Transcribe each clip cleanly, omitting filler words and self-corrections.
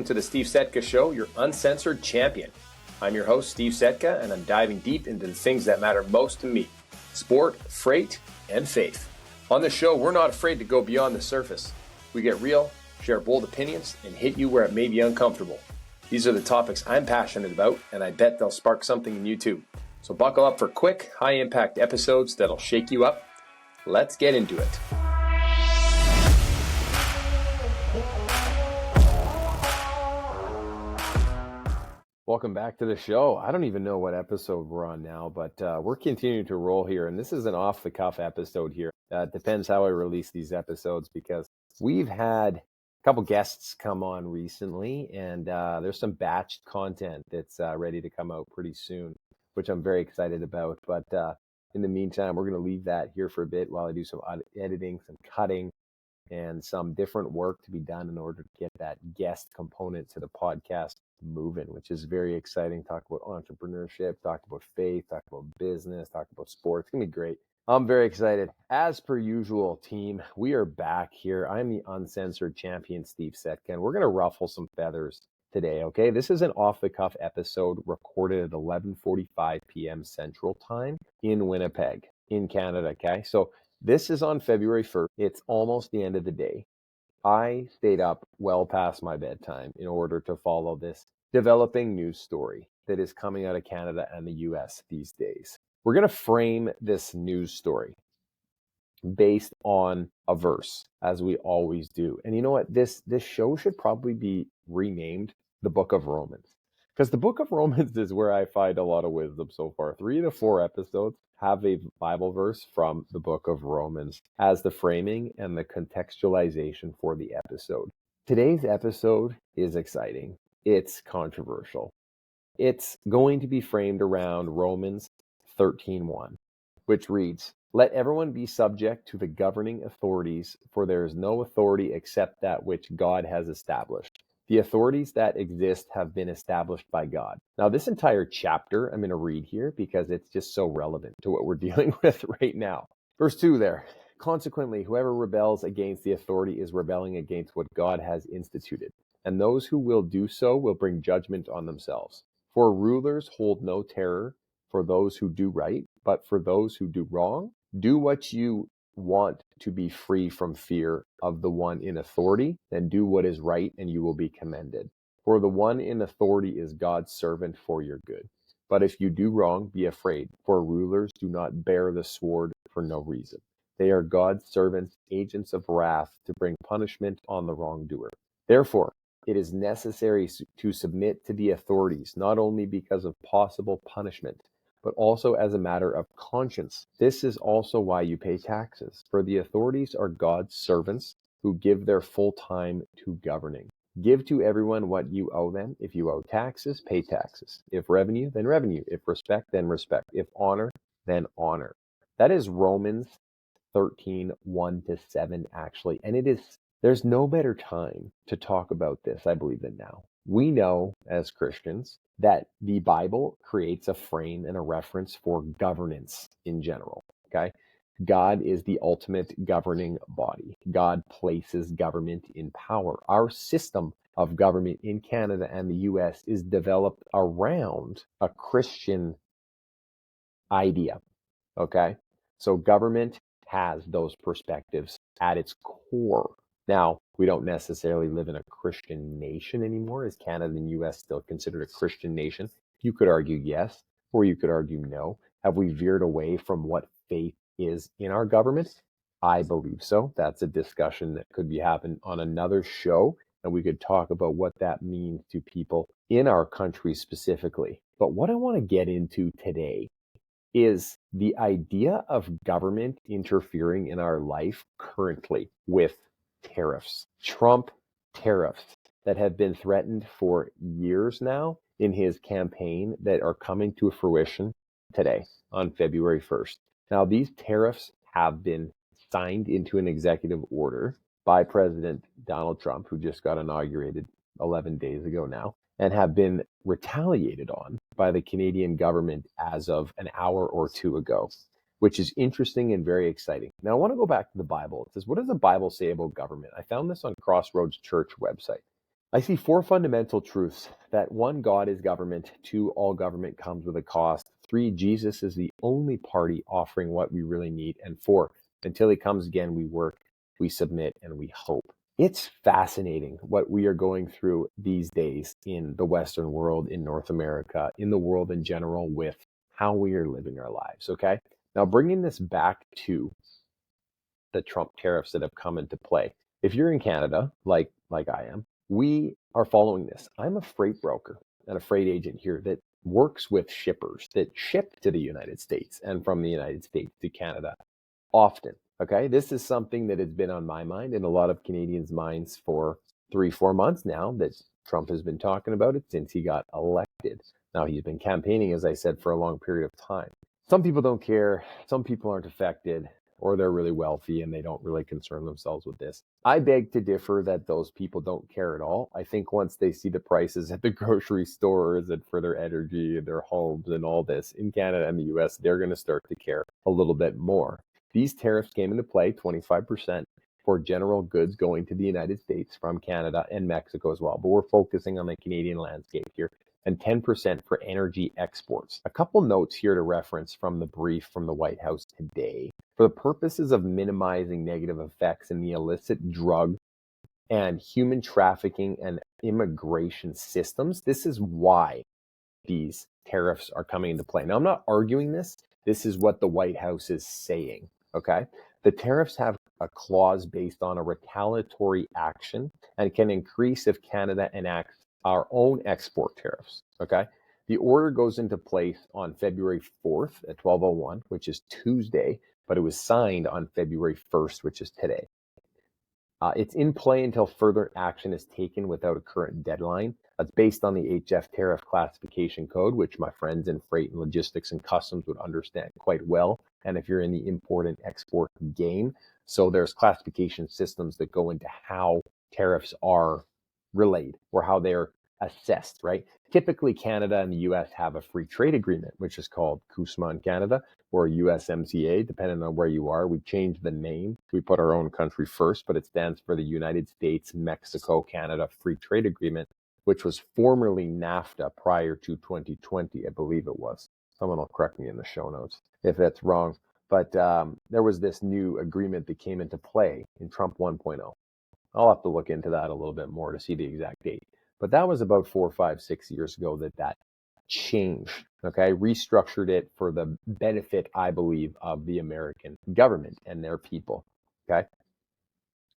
To the Steve Setka Show, your uncensored champion. I'm your host, Steve Setka, and I'm diving deep into the things that matter most to me: sport, freight, and faith. On the show, we're not afraid to go beyond the surface. We get real, share bold opinions, and hit you where it may be uncomfortable. These are the topics I'm passionate about, and I bet they'll spark something in you too. So buckle up for quick, high-impact episodes that'll shake you up. Let's get into it. Welcome back to the show. I don't even know what episode we're on now, but we're continuing to roll here. And this is an off-the-cuff episode here. It depends how I release these episodes because we've had a couple guests come on recently, and there's some batched content that's ready to come out pretty soon, which I'm very excited about. But in the meantime, we're going to leave that here for a bit while I do some editing, some cutting, and some different work to be done in order to get that guest component to the podcast moving, which is very exciting. Talk about entrepreneurship, talk about faith, talk about business, talk about sports. It's gonna be great. I'm very excited. As per usual, team, we are back here. I'm the uncensored champion, Steve Setka, and we're gonna ruffle some feathers today, okay? This is an off-the-cuff episode recorded at 11:45 p.m. Central Time in Winnipeg, in Canada, okay? So this is on February 1st. It's almost the end of the day. I stayed up well past my bedtime in order to follow this developing news story that is coming out of Canada and the US these days. We're going to frame this news story based on a verse, as we always do. And you know what? This show should probably be renamed the Book of Romans, because the Book of Romans is where I find a lot of wisdom so far. 3 to 4 episodes have a Bible verse from the Book of Romans as the framing and the contextualization for the episode. Today's episode is exciting. It's controversial. It's going to be framed around Romans 13:1, which reads, "Let everyone be subject to the governing authorities, for there is no authority except that which God has established. The authorities that exist have been established by God." Now, this entire chapter I'm going to read here because it's just so relevant to what we're dealing with right now. Verse 2 there. "Consequently, whoever rebels against the authority is rebelling against what God has instituted, and those who will do so will bring judgment on themselves. For rulers hold no terror for those who do right, but for those who do wrong. Do what you want to be free from fear of the one in authority, then do what is right and you will be commended. For the one in authority is God's servant for your good. But if you do wrong, be afraid, for rulers do not bear the sword for no reason. They are God's servants, agents of wrath, to bring punishment on the wrongdoer. Therefore, it is necessary to submit to the authorities, not only because of possible punishment, but also as a matter of conscience. This is also why you pay taxes, for the authorities are God's servants who give their full time to governing. Give to everyone what you owe them. If you owe taxes, pay taxes. If revenue, then revenue. If respect, then respect. If honor, then honor." That is Romans 13:1-7, actually. And there's no better time to talk about this, I believe, than now. We know as Christians that the Bible creates a frame and a reference for governance in general, okay? God is the ultimate governing body. God places government in power. Our system of government in Canada and the US is developed around a Christian idea, okay? So government has those perspectives at its core. Now, we don't necessarily live in a Christian nation anymore. Is Canada and the US still considered a Christian nation? You could argue yes, or you could argue no. Have we veered away from what faith is in our government? I believe so. That's a discussion that could be happening on another show, and we could talk about what that means to people in our country specifically. But what I want to get into today is the idea of government interfering in our life currently with tariffs. Trump tariffs that have been threatened for years now in his campaign that are coming to fruition today on February 1st. Now, these tariffs have been signed into an executive order by President Donald Trump, who just got inaugurated 11 days ago now, and have been retaliated on by the Canadian government as of an hour or two ago, which is interesting and very exciting. Now, I want to go back to the Bible. It says, what does the Bible say about government? I found this on Crossroads Church website. I see four fundamental truths: that one, God is government; two, all government comes with a cost; three, Jesus is the only party offering what we really need; and four, until he comes again, we work, we submit, and we hope. It's fascinating what we are going through these days in the Western world, in North America, in the world in general, with how we are living our lives. Okay. Now, bringing this back to the Trump tariffs that have come into play. If you're in Canada, like I am, we are following this. I'm a freight broker and a freight agent here that works with shippers that ship to the United States and from the United States to Canada often. Okay. This is something that has been on my mind and a lot of Canadians' minds for 3, 4 months now, that Trump has been talking about it since he got elected. Now, he's been campaigning, as I said, for a long period of time. Some people don't care. Some people aren't affected, or they're really wealthy and they don't really concern themselves with this. I beg to differ that those people don't care at all. I think once they see the prices at the grocery stores and for their energy and their homes and all this in Canada and the US, they're going to start to care a little bit more. These tariffs came into play, 25% for general goods going to the United States from Canada and Mexico as well. But we're focusing on the Canadian landscape here, and 10% for energy exports. A couple notes here to reference from the brief from the White House today. For the purposes of minimizing negative effects in the illicit drug and human trafficking and immigration systems, this is why these tariffs are coming into play. Now, I'm not arguing this. This is what the White House is saying. Okay. The tariffs have a clause based on a retaliatory action and can increase if Canada enacts our own export tariffs. Okay. The order goes into place on February 4th at 12:01, which is Tuesday, but it was signed on February 1st, which is today. It's in play until further action is taken without a current deadline. That's based on the HF tariff classification code, which my friends in freight and logistics and customs would understand quite well. And if you're in the import and export game, so there's classification systems that go into how tariffs are relayed or how they're assessed, right? Typically, Canada and the US have a free trade agreement, which is called CUSMA in Canada, or USMCA, depending on where you are. We changed the name. We put our own country first, but it stands for the United States, Mexico, Canada Free Trade Agreement, which was formerly NAFTA prior to 2020, I believe it was. Someone will correct me in the show notes if that's wrong. But there was this new agreement that came into play in Trump 1.0. I'll have to look into that a little bit more to see the exact date. But that was about 4, 5, 6 years ago that changed, okay? Restructured it for the benefit, I believe, of the American government and their people, okay?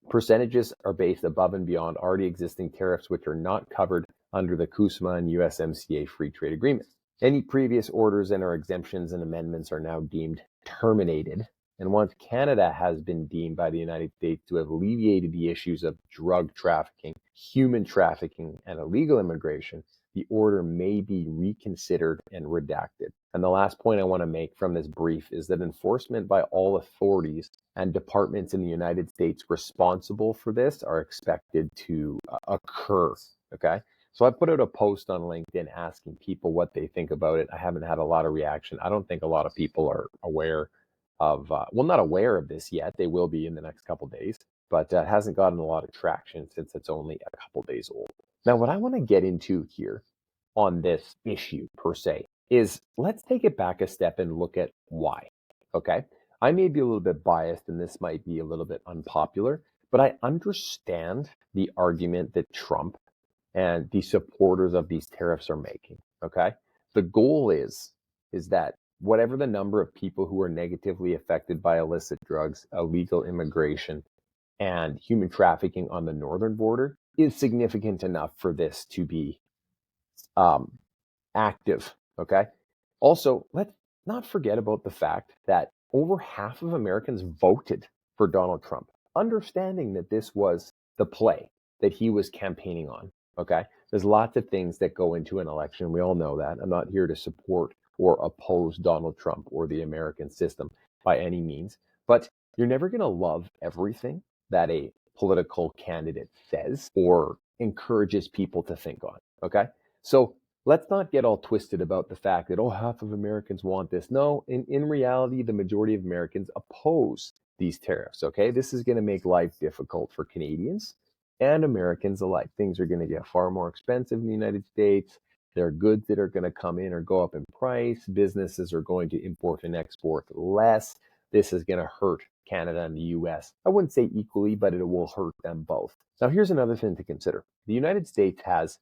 Percentages are based above and beyond already existing tariffs, which are not covered under the CUSMA and USMCA free trade agreement. Any previous orders and or exemptions and amendments are now deemed terminated. And once Canada has been deemed by the United States to have alleviated the issues of drug trafficking, human trafficking, and illegal immigration, the order may be reconsidered and redacted. And the last point I want to make from this brief is that enforcement by all authorities and departments in the United States responsible for this are expected to occur. Okay. So I put out a post on LinkedIn asking people what they think about it. I haven't had a lot of reaction. I don't think a lot of people are aware of, well, not aware of this yet. They will be in the next couple of days, but it hasn't gotten a lot of traction since it's only a couple days old. Now, what I want to get into here on this issue per se is, let's take it back a step and look at why. Okay. I may be a little bit biased and this might be a little bit unpopular, but I understand the argument that Trump and the supporters of these tariffs are making. Okay. The goal is that whatever the number of people who are negatively affected by illicit drugs, illegal immigration, and human trafficking on the northern border is significant enough for this to be active. Okay. Also, let's not forget about the fact that over half of Americans voted for Donald Trump, understanding that this was the play that he was campaigning on. Okay. There's lots of things that go into an election. We all know that. I'm not here to support or oppose Donald Trump or the American system by any means, but you're never going to love everything that a political candidate says or encourages people to think on. Okay. So let's not get all twisted about the fact that, oh, half of Americans want this. No, in reality, the majority of Americans oppose these tariffs. Okay. This is going to make life difficult for Canadians. and Americans alike. Things are going to get far more expensive in the United States. There are goods that are going to come in or go up in price. Businesses are going to import and export less. This is going to hurt Canada and the US. I wouldn't say equally, but it will hurt them both. Now, here's another thing to consider. The United States has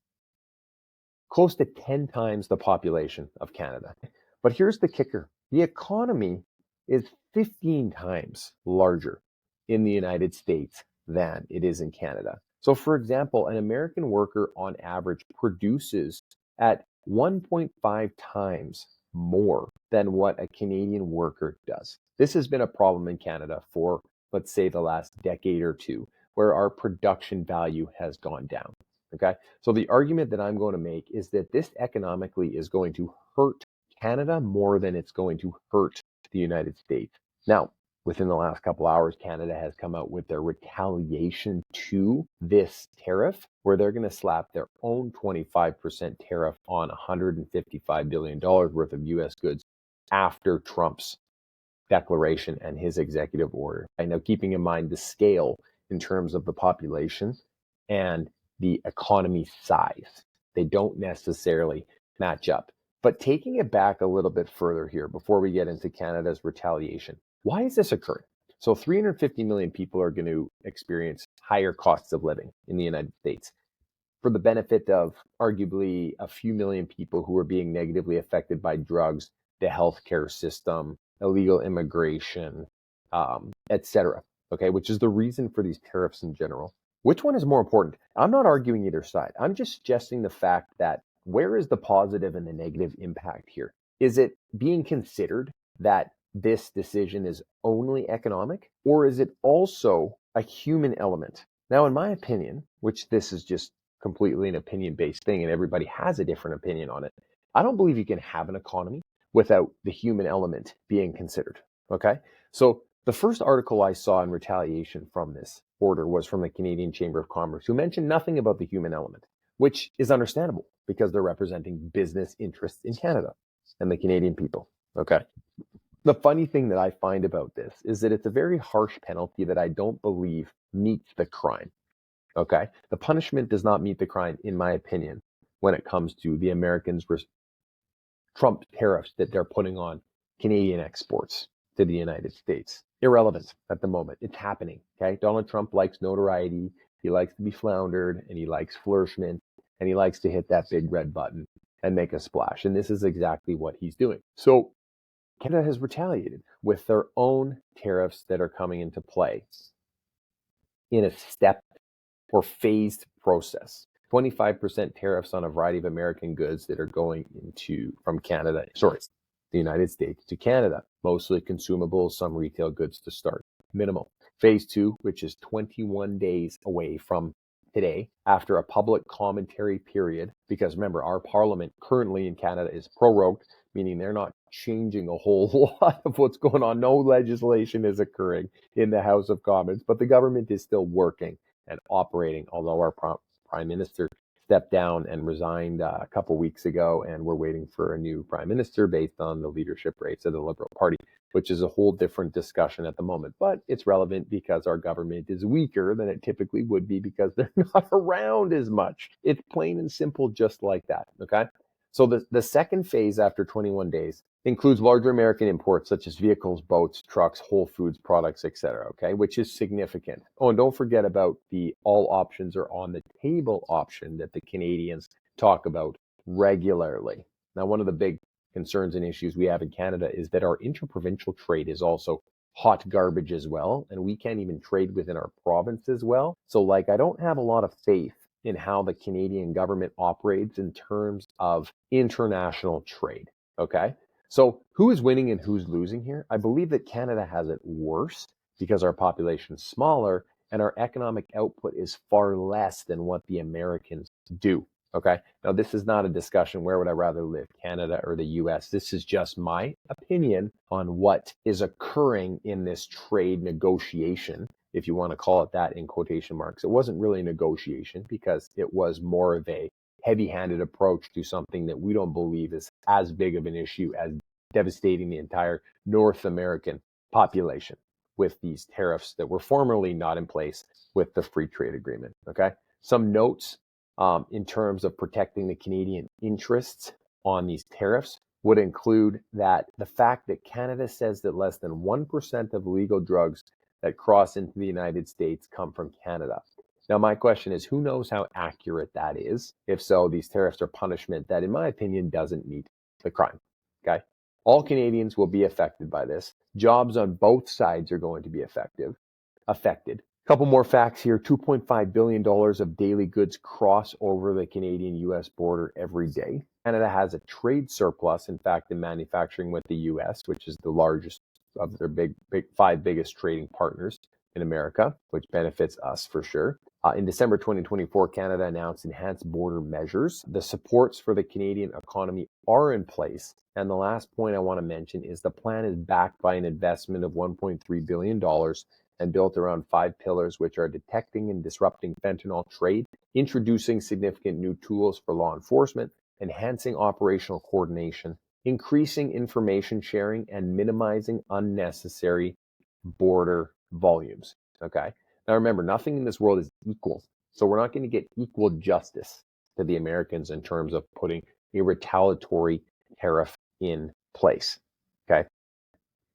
close to 10 times the population of Canada. But here's the kicker. The economy is 15 times larger in the United States than it is in Canada. So for example, an American worker on average produces at 1.5 times more than what a Canadian worker does. This has been a problem in Canada for, let's say, the last decade or two, where our production value has gone down. Okay. So the argument that I'm going to make is that this economically is going to hurt Canada more than it's going to hurt the United States. Now, within the last couple hours, Canada has come out with their retaliation to this tariff, where they're going to slap their own 25% tariff on $155 billion worth of US goods after Trump's declaration and his executive order. And now, keeping in mind the scale in terms of the population and the economy size, they don't necessarily match up. But taking it back a little bit further here before we get into Canada's retaliation, why is this occurring? So 350 million people are going to experience higher costs of living in the United States for the benefit of arguably a few million people who are being negatively affected by drugs, the healthcare system, illegal immigration, etc. Okay, which is the reason for these tariffs in general. Which one is more important? I'm not arguing either side. I'm just suggesting the fact that where is the positive and the negative impact here? Is it being considered that this decision is only economic, or is it also a human element? Now, in my opinion, which this is just completely an opinion-based thing and everybody has a different opinion on it, I don't believe you can have an economy without the human element being considered. Okay? So the first article I saw in retaliation from this order was from the Canadian Chamber of Commerce, who mentioned nothing about the human element, which is understandable because they're representing business interests in Canada and the Canadian people. Okay. The funny thing that I find about this is that it's a very harsh penalty that I don't believe meets the crime. Okay. The punishment does not meet the crime, in my opinion, when it comes to the Americans' Trump tariffs that they're putting on Canadian exports to the United States. Irrelevant at the moment. It's happening. Okay. Donald Trump likes notoriety. He likes to be floundered and he likes flourishment and he likes to hit that big red button and make a splash. And this is exactly what he's doing. So Canada has retaliated with their own tariffs that are coming into play in a step or phased process. 25% tariffs on a variety of American goods that are going from the United States to Canada, mostly consumables, some retail goods to start. Minimal. Phase 2, which is 21 days away from today, after a public commentary period, because remember, our parliament currently in Canada is prorogued, meaning they're not changing a whole lot of what's going on. No legislation is occurring in the House of Commons, but the government is still working and operating, although our prime minister stepped down and resigned a couple weeks ago, and we're waiting for a new prime minister based on the leadership rates of the Liberal Party, which is a whole different discussion at the moment. But it's relevant because our government is weaker than it typically would be because they're not around as much. It's plain and simple, just like that. Okay. So the second phase after 21 days includes larger American imports such as vehicles, boats, trucks, Whole Foods products, etc. Okay, which is significant. Oh, and don't forget about the all options are on the table option that the Canadians talk about regularly. Now, one of the big concerns and issues we have in Canada is that our interprovincial trade is also hot garbage as well, and we can't even trade within our province as well. So, I don't have a lot of faith in how the Canadian government operates in terms of international trade. Okay. So who is winning and who's losing here? I believe that Canada has it worse because our population is smaller and our economic output is far less than what the Americans do. Okay. Now, this is not a discussion where would I rather live, Canada or the US. This is just my opinion on what is occurring in this trade negotiation, if you want to call it that in quotation marks. It wasn't really a negotiation because it was more of a heavy-handed approach to something that we don't believe is as big of an issue as devastating the entire North American population. with these tariffs that were formerly not in place with the free trade agreement. Okay. Some notes in terms of protecting the Canadian interests on these tariffs would include that the fact that Canada says that less than 1% of legal drugs that cross into the United States come from Canada. Now, my question is, who knows how accurate that is? If so, these tariffs are punishment that, in my opinion, doesn't meet the crime. Okay. All Canadians will be affected by this. Jobs on both sides are going to be affected. A couple more facts here. $2.5 billion of daily goods cross over the Canadian-US border every day. Canada has a trade surplus, in fact, in manufacturing with the US, which is the largest of their big five biggest trading partners in America, which benefits us for sure. In December 2024, Canada announced enhanced border measures. The supports for the Canadian economy are in place. And the last point I want to mention is the plan is backed by an investment of $1.3 billion and built around 5 pillars, which are detecting and disrupting fentanyl trade, introducing significant new tools for law enforcement, enhancing operational coordination, increasing information sharing, and minimizing unnecessary border volumes. Okay. Now remember, nothing in this world is equal. So we're not going to get equal justice to the Americans in terms of putting a retaliatory tariff in place. Okay.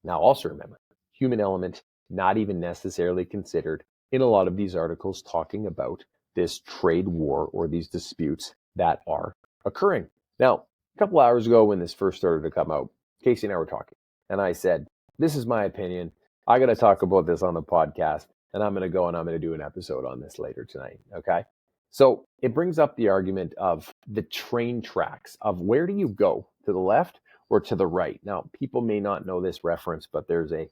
Now also remember, human element not even necessarily considered in a lot of these articles talking about this trade war or these disputes that are occurring. Now, a couple hours ago when this first started to come out, Casey and I were talking, and I said, this is my opinion. I got to talk about this on the podcast, and I'm going to go and I'm going to do an episode on this later tonight. Okay. So it brings up the argument of the train tracks of where do you go, to the left or to the right? Now, people may not know this reference, but there's a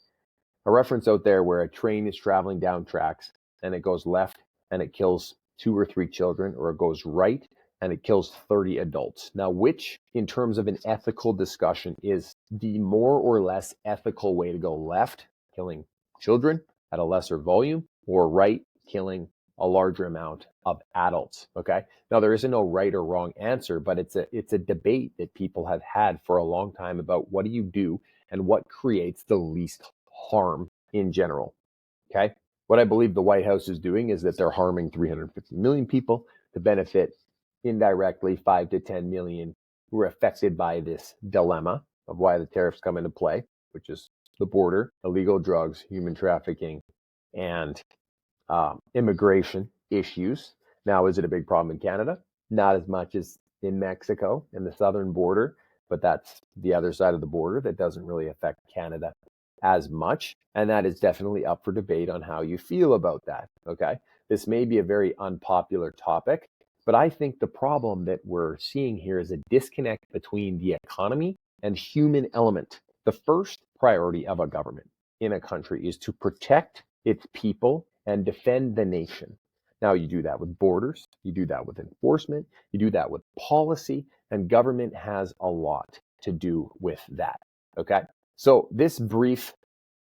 reference out there where a train is traveling down tracks and it goes left and it kills 2 or 3 children, or it goes right and it kills 30 adults. Now, which, in terms of an ethical discussion, is the more or less ethical way to go? Left, killing children at a lesser volume, or right, killing a larger amount of adults? Okay. Now, there isn't no right or wrong answer, but it's a debate that people have had for a long time about what do you do and what creates the least harm in general. Okay. What I believe the White House is doing is that they're harming 350 million people to benefit indirectly 5 to 10 million who are affected by this dilemma of why the tariffs come into play, which is the border, illegal drugs, human trafficking, and immigration issues. Now, is it a big problem in Canada? Not as much as in Mexico and the southern border, but that's the other side of the border that doesn't really affect Canada as much. And that is definitely up for debate on how you feel about that. Okay. This may be a very unpopular topic, but I think the problem that we're seeing here is a disconnect between the economy and human element. The first priority of a government in a country is to protect its people and defend the nation. Now, you do that with borders, you do that with enforcement, you do that with policy, and government has a lot to do with that. Okay. So this brief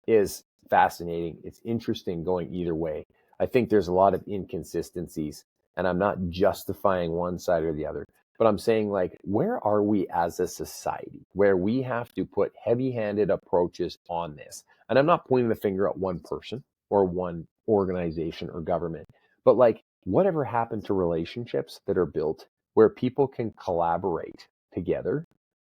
is fascinating. It's interesting going either way. I think there's a lot of inconsistencies, and I'm not justifying one side or the other, but I'm saying, like, where are we as a society where we have to put heavy-handed approaches on this? And I'm not pointing the finger at one person or one organization or government, but like, whatever happened to relationships that are built where people can collaborate together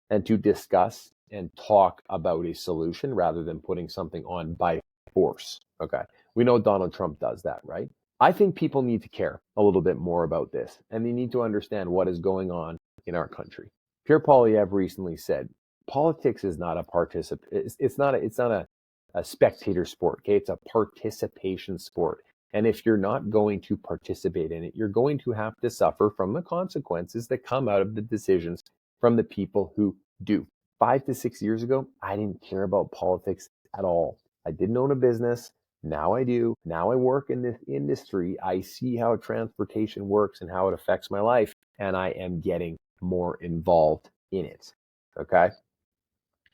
and to discuss and talk about a solution rather than putting something on by force? Okay. We know Donald Trump does that, right? I think people need to care a little bit more about this, and they need to understand what is going on in our country. Pierre Poilievre recently said, politics is not a it's not a spectator sport. Okay. It's a participation sport. And if you're not going to participate in it, you're going to have to suffer from the consequences that come out of the decisions from the people who do. 5 to 6 years ago, I didn't care about politics at all. I didn't own a business. Now I do. Now I work in this industry. I see how transportation works and how it affects my life, and I am getting more involved in it. Okay.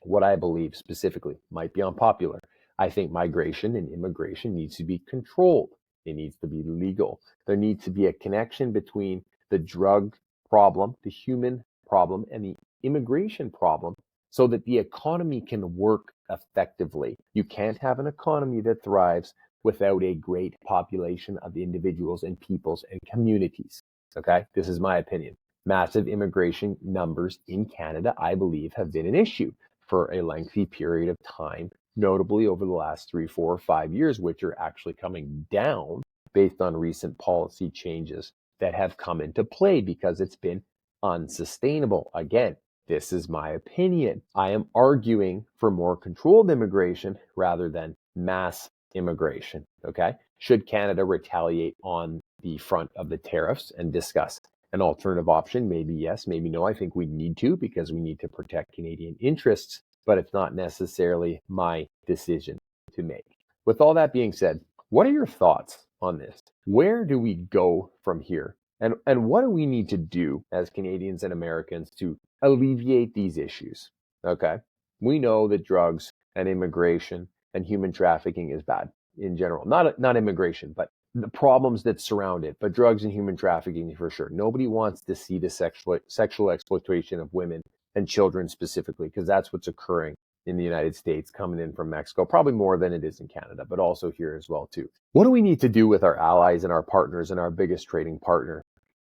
What I believe specifically might be unpopular. I think migration and immigration needs to be controlled. It needs to be legal. There needs to be a connection between the drug problem, the human problem, and the immigration problem so that the economy can work effectively. You can't have an economy that thrives without a great population of individuals and peoples and communities. Okay, this is my opinion. Massive immigration numbers in Canada, I believe, have been an issue for a lengthy period of time, notably over the last 3, 4, 5 years, which are actually coming down based on recent policy changes that have come into play because it's been unsustainable. Again, this is my opinion. I am arguing for more controlled immigration rather than mass immigration. Okay. Should Canada retaliate on the front of the tariffs and discuss an alternative option? Maybe yes, maybe no. I think we need to because we need to protect Canadian interests, but it's not necessarily my decision to make. With all that being said, what are your thoughts on this? Where do we go from here? And what do we need to do as Canadians and Americans to alleviate these issues? Okay. We know that drugs and immigration and human trafficking is bad in general. Not immigration, but the problems that surround it, but drugs and human trafficking for sure. Nobody wants to see the sexual exploitation of women and children specifically, because that's what's occurring in the United States coming in from Mexico, probably more than it is in Canada, but also here as well too. What do we need to do with our allies and our partners and our biggest trading partner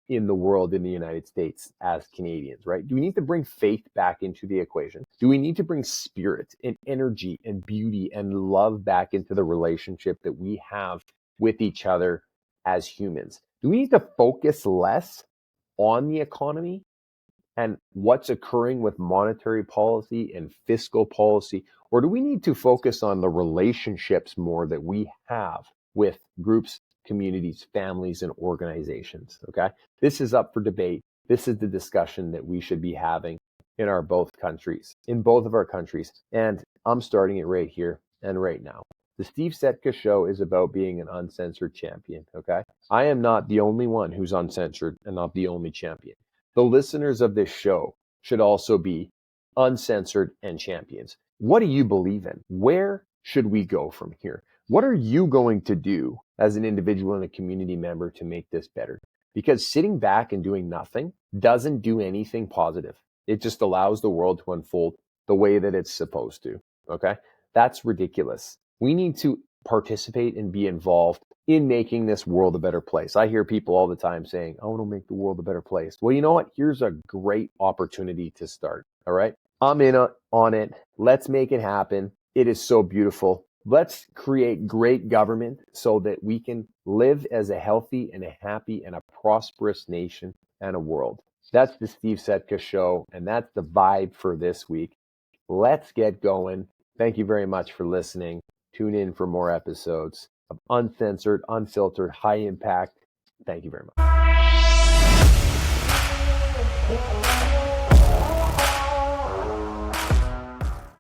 in the world in the United States as Canadians, right? Do we need to bring faith back into the equation? Do we need to bring spirit and energy and beauty and love back into the relationship that we have with each other as humans? Do we need to focus less on the economy and what's occurring with monetary policy and fiscal policy? Or do we need to focus on the relationships more that we have with groups, communities, families, and organizations? Okay. This is up for debate. This is the discussion that we should be having in both of our countries. And I'm starting it right here and right now. The Steve Setka Show is about being an uncensored champion. Okay. I am not the only one who's uncensored and not the only champion. The listeners of this show should also be uncensored and champions. What do you believe in? Where should we go from here? What are you going to do as an individual and a community member to make this better? Because sitting back and doing nothing doesn't do anything positive. It just allows the world to unfold the way that it's supposed to. Okay? That's ridiculous. We need to participate and be involved in making this world a better place. I hear people all the time saying, I want to make the world a better place. Well, you know what? Here's a great opportunity to start. All right. I'm in on it. Let's make it happen. It is so beautiful. Let's create great government so that we can live as a healthy and a happy and a prosperous nation and a world. That's the Steve Setka Show, and that's the vibe for this week. Let's get going. Thank you very much for listening. Tune in for more episodes of uncensored, unfiltered, high impact. Thank you very much.